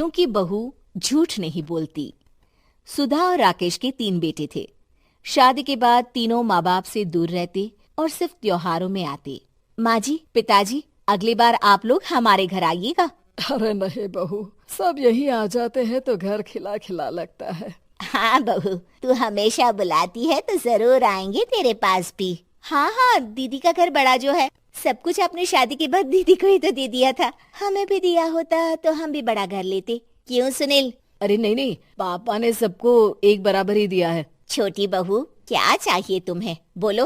क्योंकि बहू झूठ नहीं बोलती। सुधा और राकेश के 3 बेटे थे। शादी के बाद तीनों माँ बाप से दूर रहते और सिर्फ त्योहारों में आते। माँ जी, पिताजी, अगली बार आप लोग हमारे घर आइएगा। अरे नहीं बहू, सब यहीं आ जाते हैं तो घर खिला खिला लगता है। हाँ बहू, तू हमेशा बुलाती है तो जरूर आएंगे तेरे पास भी। हाँ हाँ, दीदी का घर बड़ा जो है, सब कुछ आपने शादी के बाद दीदी को ही तो दे दिया था। हमें भी दिया होता तो हम भी बड़ा घर लेते। क्यों सुनील? अरे नहीं नहीं, पापा ने सबको एक बराबर ही दिया है। छोटी बहू, क्या चाहिए तुम्हें, बोलो।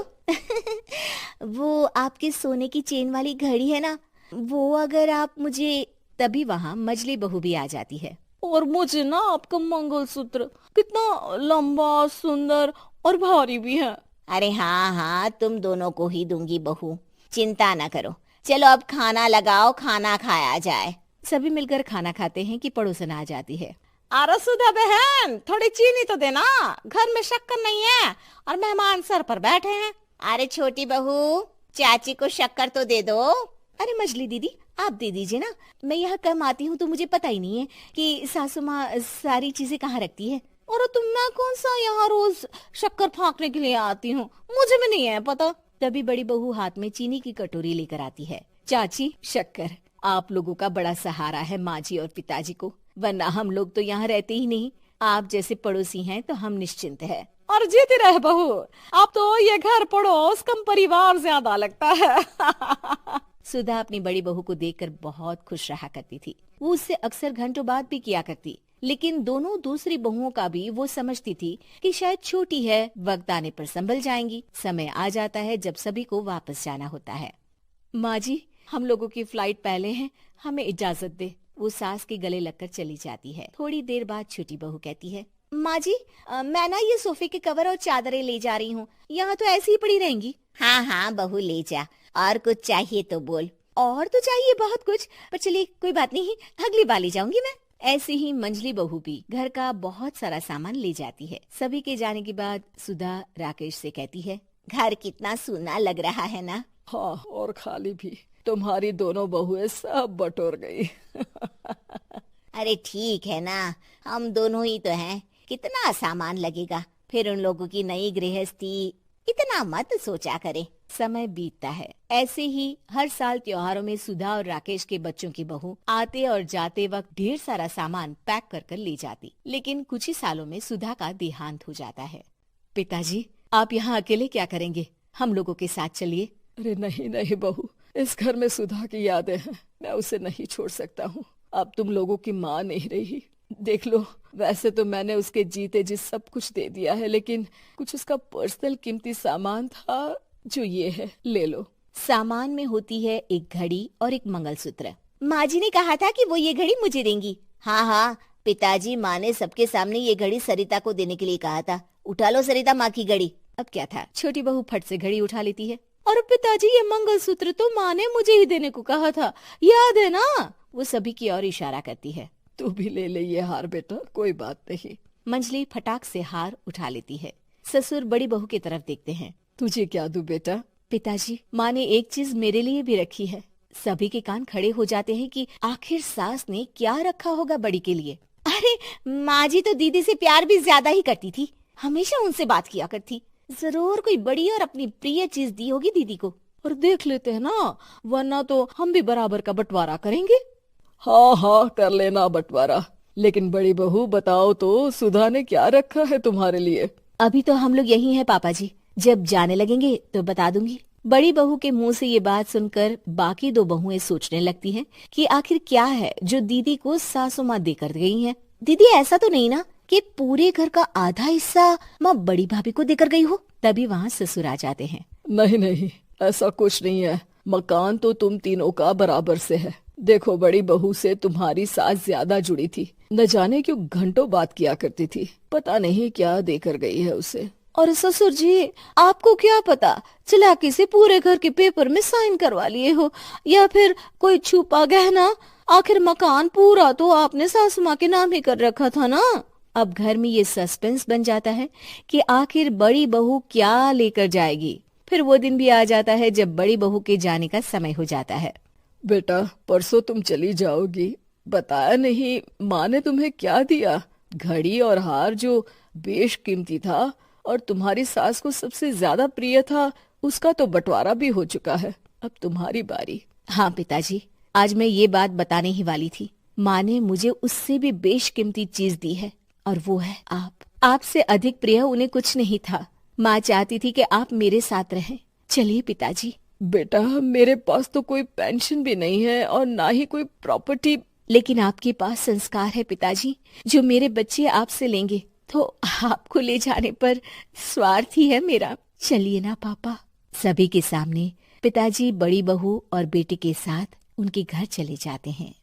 वो आपके सोने की चेन वाली घड़ी है ना, वो अगर आप मुझे, तभी वहाँ मजली बहू भी आ जाती है। और मुझे ना आपका मंगलसूत्र कितना लंबा, सुंदर और भारी भी है। अरे हाँ हाँ, तुम दोनों को ही दूंगी बहू, चिंता ना करो। चलो अब खाना लगाओ, खाना खाया जाए। सभी मिलकर खाना खाते हैं कि पड़ोसन आ जाती है। अरे सुधा बहन, थोड़ी चीनी तो देना, घर में शक्कर नहीं है और मेहमान सर पर बैठे हैं। अरे छोटी बहू, चाची को शक्कर तो दे दो। अरे मजली दीदी, आप दे दीजिए ना, मैं यहाँ कम आती हूँ तो मुझे पता ही नहीं है कि सासू माँ सारी चीजें कहाँ रखती है। और तुम, मैं कौन सा यहाँ रोज शक्कर फाँकने के लिए आती हूँ, मुझे भी नहीं है पता। तभी बड़ी बहू हाथ में चीनी की कटोरी लेकर आती है। चाची, शक्कर आप लोगों का बड़ा सहारा है माँ जी और पिताजी को, वरना हम लोग तो यहाँ रहते ही नहीं। आप जैसे पड़ोसी हैं तो हम निश्चिंत है। और जीती रहे बहू, अब तो ये घर पड़ोस कम परिवार ज्यादा लगता है। सुधा अपनी बड़ी बहू को देखकर बहुत खुश रहा करती थी। वो उससे अक्सर घंटों बात भी किया करती, लेकिन दोनों दूसरी बहुओं का भी वो समझती थी कि शायद छोटी है, वक्त आने पर संभल जाएंगी। समय आ जाता है जब सभी को वापस जाना होता है। माँ जी, हम लोगों की फ्लाइट पहले है, हमें इजाजत दे। वो सास के गले लगकर चली जाती है। थोड़ी देर बाद छोटी बहू कहती है, माँ जी, मैं ना ये सोफे के कवर और चादरें ले जा रही हूँ, यहाँ तो ऐसी ही पड़ी रहेंगी। हाँ हाँ बहू, ले जा, और कुछ चाहिए तो बोल। और तो चाहिए बहुत कुछ, पर चलिए कोई बात नहीं, अगली बार ले जाऊंगी मैं। ऐसे ही मंजली बहू भी घर का बहुत सारा सामान ले जाती है। सभी के जाने के बाद सुधा राकेश से कहती है, घर कितना सूना लग रहा है ना। हाँ, और खाली भी। तुम्हारी दोनों बहुएं सब बटोर गई। अरे ठीक है ना, हम दोनों ही तो हैं, कितना सामान लगेगा। फिर उन लोगों की नई गृहस्थी, इतना मत सोचा करे। समय बीतता है। ऐसे ही हर साल त्योहारों में सुधा और राकेश के बच्चों की बहू आते और जाते वक्त ढेर सारा सामान पैक कर कर ले जाती। लेकिन कुछ ही सालों में सुधा का देहांत हो जाता है। पिताजी, आप यहाँ अकेले क्या करेंगे? हम लोगों के साथ चलिए। अरे नहीं नहीं बहू, इस घर में सुधा की यादें हैं, मैं उसे नहीं छोड़ सकता हूँ। अब तुम लोगों की माँ नहीं रही। देख लो, वैसे तो मैंने उसके जीते जी सब कुछ दे दिया है, लेकिन कुछ उसका पर्सनल कीमती सामान था जो ये है, ले लो। सामान में होती है एक घड़ी और एक मंगलसूत्र। माँ जी ने कहा था कि वो ये घड़ी मुझे देंगी। हाँ हाँ पिताजी, माँ ने सबके सामने ये घड़ी सरिता को देने के लिए कहा था। उठा लो सरिता माँ की घड़ी। अब क्या था, छोटी बहू फट से घड़ी उठा लेती है। और पिताजी, ये मंगलसूत्र तो माँ ने मुझे ही देने को कहा था, याद है ना? वो सभी की ओर इशारा करती है। तू भी ले ले ये हार बेटा, कोई बात नहीं। मंजली फटाक से हार उठा लेती है। ससुर बड़ी बहू की तरफ देखते हैं। तुझे क्या दूं बेटा? पिताजी, माँ ने एक चीज मेरे लिए भी रखी है। सभी के कान खड़े हो जाते हैं कि आखिर सास ने क्या रखा होगा बड़ी के लिए। अरे माँ जी तो दीदी से प्यार भी ज्यादा ही करती थी, हमेशा उनसे बात किया करती। जरूर कोई बड़ी और अपनी प्रिय चीज दी होगी दीदी को। और देख लेते हैं ना, वरना तो हम भी बराबर का बंटवारा करेंगे। हाँ हाँ, कर लेना बंटवारा। लेकिन बड़ी बहू बताओ तो, सुधा ने क्या रखा है तुम्हारे लिए? अभी तो हम लोग यही हैं पापा जी, जब जाने लगेंगे तो बता दूंगी। बड़ी बहू के मुंह से ये बात सुनकर बाकी दो बहुएं सोचने लगती हैं कि आखिर क्या है जो दीदी को सासू माँ देकर गई हैं। दीदी, ऐसा तो नहीं ना कि पूरे घर का आधा हिस्सा माँ बड़ी भाभी को देकर गई हो? तभी वहाँ ससुर आ जाते हैं। नहीं नहीं, ऐसा कुछ नहीं है। मकान तो तुम तीनों का बराबर से है। देखो, बड़ी बहू से तुम्हारी सास ज्यादा जुड़ी थी, न जाने क्यों घंटों बात किया करती थी। पता नहीं क्या देकर गई है उसे। और ससुर जी, आपको क्या पता, चालाकी से पूरे घर के पेपर में साइन करवा लिए हो, या फिर कोई छुपा गहना। आखिर मकान पूरा तो आपने सासू माँ के नाम ही कर रखा था ना। अब घर में ये सस्पेंस बन जाता है कि आखिर बड़ी बहू क्या लेकर जाएगी। फिर वो दिन भी आ जाता है जब बड़ी बहू के जाने का समय हो जाता है। बेटा, परसों तुम चली जाओगी, बताया नहीं, माँ ने तुम्हें क्या दिया? घड़ी और हार जो बेशकीमती था और तुम्हारी सास को सबसे ज्यादा प्रिय था, उसका तो बंटवारा भी हो चुका है। अब तुम्हारी बारी। हाँ पिताजी, आज मैं ये बात बताने ही वाली थी। माँ ने मुझे उससे भी बेशकीमती चीज दी है और वो है आप। आपसे अधिक प्रिय उन्हें कुछ नहीं था। माँ चाहती थी कि आप मेरे साथ रहें। चलिए पिताजी। बेटा, मेरे पास तो कोई पेंशन भी नहीं है और ना ही कोई प्रॉपर्टी। लेकिन आपके पास संस्कार है पिताजी, जो मेरे बच्चे आपसे लेंगे, तो आपको ले जाने पर स्वार्थ ही है मेरा। चलिए ना पापा। सभी के सामने पिताजी बड़ी बहू और बेटे के साथ उनके घर चले जाते हैं।